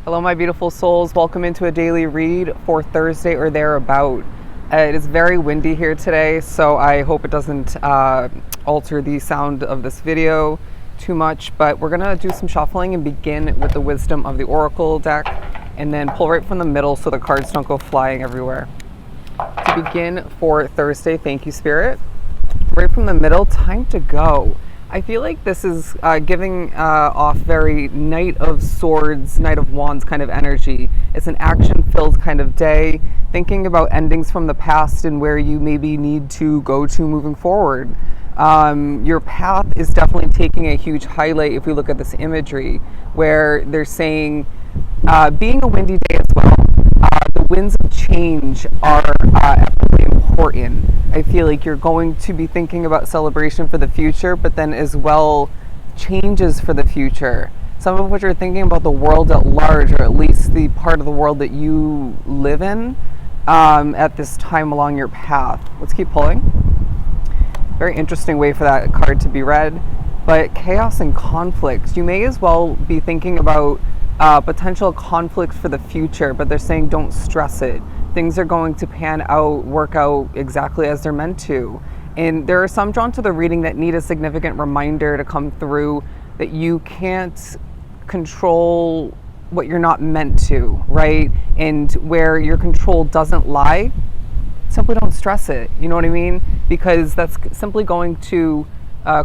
Hello, my beautiful souls. Welcome into a daily read for Thursday or thereabout. It is very windy here today, so I hope it doesn't alter the sound of this video too much, but we're going to do some shuffling and begin with the Wisdom of the Oracle deck and then pull right from the middle so the cards don't go flying everywhere. To begin for Thursday, thank you, Spirit. Right from the middle, time to go. I feel like this is giving off very Knight of Swords, Knight of Wands kind of energy. It's an action-filled kind of day, thinking about endings from the past and where you maybe need to go to moving forward. Your path is definitely taking a huge highlight if we look at this imagery, where they're saying, being a windy day as well, the winds of change are absolutely important. I feel like you're going to be thinking about celebration for the future, but then as well changes for the future. Some of which are thinking about the world at large, or at least the part of the world that you live in at this time along your path. Let's keep pulling. Very interesting way for that card to be read. But chaos and conflicts. You may as well be thinking about potential conflict for the future, but they're saying don't stress it. Things are going to pan out, work out exactly as they're meant to. And there are some drawn to the reading that need a significant reminder to come through that you can't control what you're not meant to, right? And where your control doesn't lie, simply don't stress it. You know what I mean? Because that's simply going to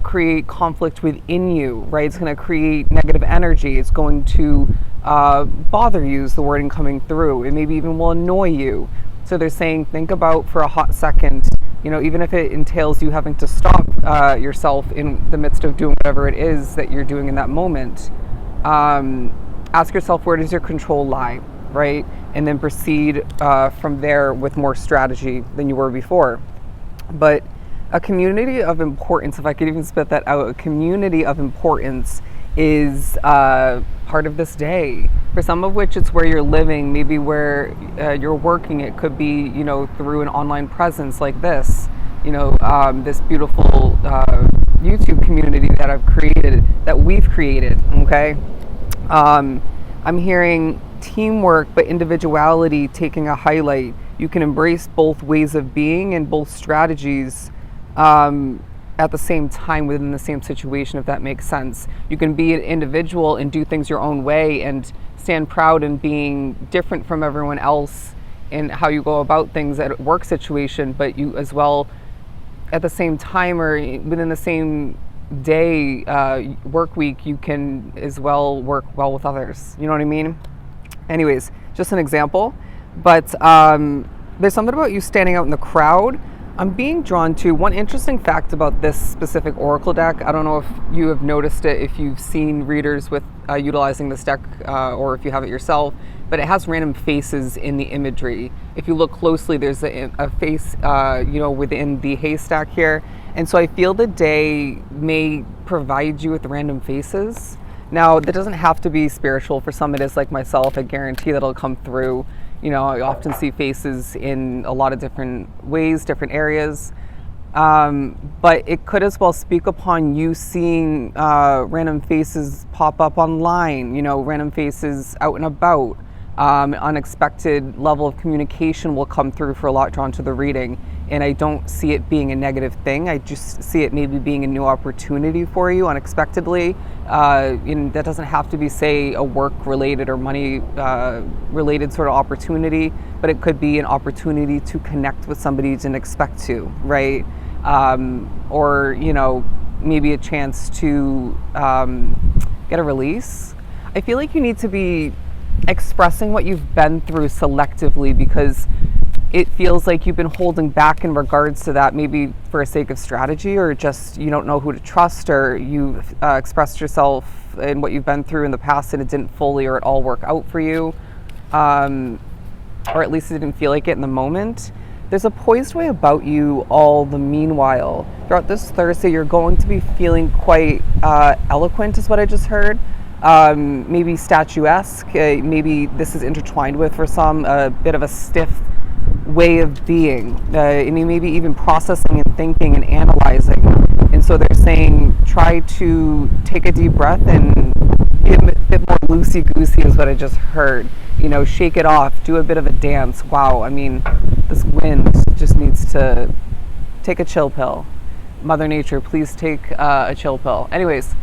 create conflict within you, right? It's going to create negative energy. It's going to bother you is the wording coming through. It maybe even will annoy you. So they're saying, think about for a hot second, you know, even if it entails you having to stop yourself in the midst of doing whatever it is that you're doing in that moment. Ask yourself, where does your control lie, right? And then proceed from there with more strategy than you were before. But a community of importance, if I could even spit that out, a community of importance is part of this day. For some of which it's where you're living, maybe where you're working. It could be, you know, through an online presence like this, you know, this beautiful YouTube community that I've created, that we've created, okay? I'm hearing teamwork, but individuality taking a highlight. You can embrace both ways of being and both strategies at the same time within the same situation, if that makes sense. You can be an individual and do things your own way and stand proud in being different from everyone else in how you go about things at a work situation, but you as well at the same time or within the same day, work week, you can as well work well with others. You know what I mean? Anyways, just an example. But there's something about you standing out in the crowd. I'm being drawn to one interesting fact about this specific Oracle deck. I don't know if you have noticed it, if you've seen readers with utilizing this deck, or if you have it yourself, but it has random faces in the imagery. If you look closely, there's a face, you know, within the haystack here. And so I feel the day may provide you with random faces. Now, that doesn't have to be spiritual. For some it is, like myself. I guarantee that it'll come through. You know, I often see faces in a lot of different ways, different areas. But it could as well speak upon you seeing random faces pop up online, you know, random faces out and about. Unexpected level of communication will come through for a lot drawn to the reading. And I don't see it being a negative thing. I just see it maybe being a new opportunity for you unexpectedly. And that doesn't have to be, say, a work-related or money-related sort of opportunity, but it could be an opportunity to connect with somebody you didn't expect to, right? Or, you know, maybe a chance to get a release. I feel like you need to be expressing what you've been through selectively, because it feels like you've been holding back in regards to that, maybe for a sake of strategy, or just you don't know who to trust, or you've expressed yourself in what you've been through in the past and it didn't fully or at all work out for you, or at least it didn't feel like it in the moment. There's a poised way about you all the meanwhile. Throughout this Thursday, you're going to be feeling quite eloquent, is what I just heard. Maybe statuesque, maybe this is intertwined with, for some, a bit of a stiff way of being, and you maybe even processing and thinking and analyzing. And so they're saying, try to take a deep breath and be a bit more loosey-goosey is what I just heard. You know, shake it off, do a bit of a dance. Wow, I mean, this wind just needs to take a chill pill. Mother Nature, please take a chill pill. Anyways,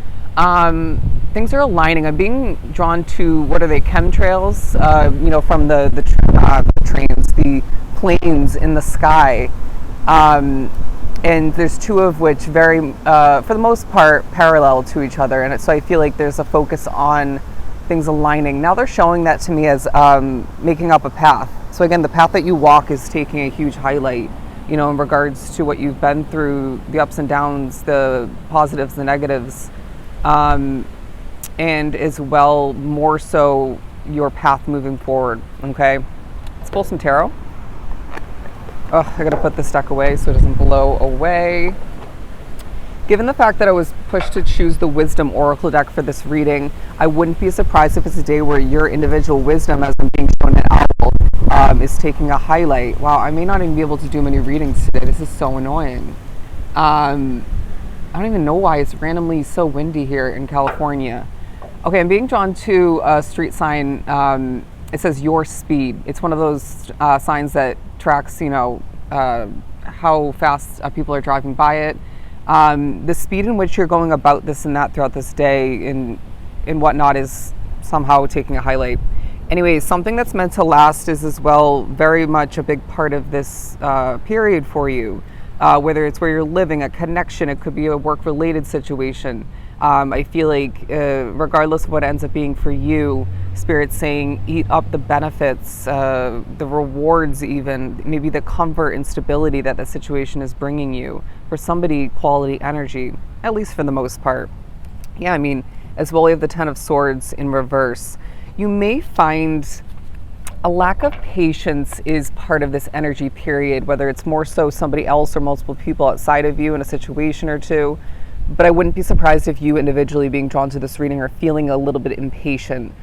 things are aligning. I'm being drawn to, what are they, chemtrails? You know, from the trains, the planes in the sky. And there's two of which very, for the most part, parallel to each other. And so I feel like there's a focus on things aligning. Now they're showing that to me as making up a path. So again, the path that you walk is taking a huge highlight, you know, in regards to what you've been through, the ups and downs, the positives, the negatives, and as well, more so your path moving forward. Okay, let's pull some tarot. Oh, I gotta put this deck away so it doesn't blow away. Given the fact that I was pushed to choose the Wisdom Oracle deck for this reading, I wouldn't be surprised if it's a day where your individual wisdom, as I'm being shown an owl, is taking a highlight. Wow, I may not even be able to do many readings today. This is so annoying. I don't even know why it's randomly so windy here in California. Okay, I'm being drawn to a street sign. It says your speed. It's one of those signs that tracks, you know, how fast people are driving by it. The speed in which you're going about this and that throughout this day and whatnot is somehow taking a highlight. Anyways, something that's meant to last is as well very much a big part of this period for you. Whether it's where you're living, a connection, it could be a work-related situation. I feel like regardless of what it ends up being for you, Spirit's saying eat up the benefits, the rewards even, maybe the comfort and stability that the situation is bringing you. For somebody, quality energy, at least for the most part. Yeah, I mean, as well, we have the Ten of Swords in reverse. You may find a lack of patience is part of this energy period, whether it's more so somebody else or multiple people outside of you in a situation or two. But I wouldn't be surprised if you individually being drawn to this reading are feeling a little bit impatient.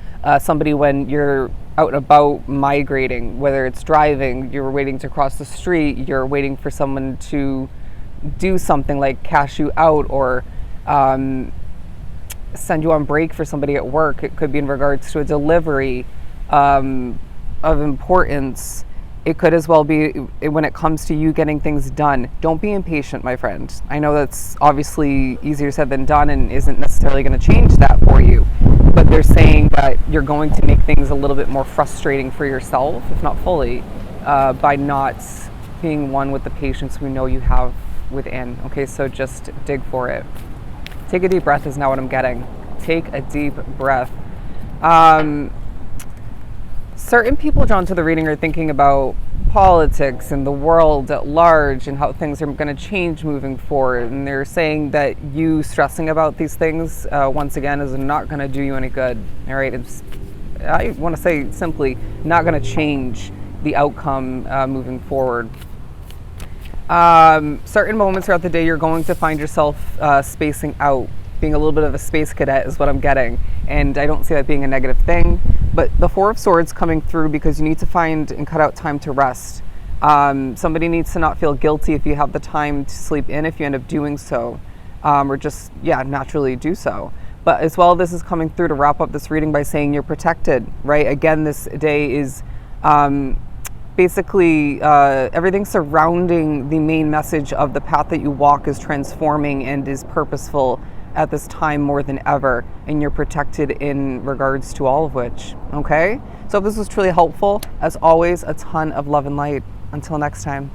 Somebody, when you're out and about migrating, whether it's driving, you're waiting to cross the street, you're waiting for someone to do something like cash you out or send you on break for somebody at work. It could be in regards to a delivery of importance. It could as well be when it comes to you getting things done. Don't be impatient, my friend. I know that's obviously easier said than done and isn't necessarily going to change that for you. But they're saying that you're going to make things a little bit more frustrating for yourself, if not fully, by not being one with the patience we know you have within. Okay, so just dig for it. Take a deep breath is now what I'm getting. Take a deep breath. Certain people drawn to the reading are thinking about politics and the world at large and how things are going to change moving forward. And they're saying that you stressing about these things, once again, is not going to do you any good. All right. I want to say simply not going to change the outcome moving forward. Certain moments throughout the day, you're going to find yourself spacing out. Being a little bit of a space cadet is what I'm getting. And I don't see that being a negative thing. But the Four of Swords coming through because you need to find and cut out time to rest. Somebody needs to not feel guilty if you have the time to sleep in if you end up doing so. Or just, naturally do so. But as well, this is coming through to wrap up this reading by saying you're protected, right? Again, this day is basically everything surrounding the main message of the path that you walk is transforming and is purposeful at this time more than ever, and you're protected in regards to all of which. Okay, so if this was truly helpful, as always, a ton of love and light. Until next time.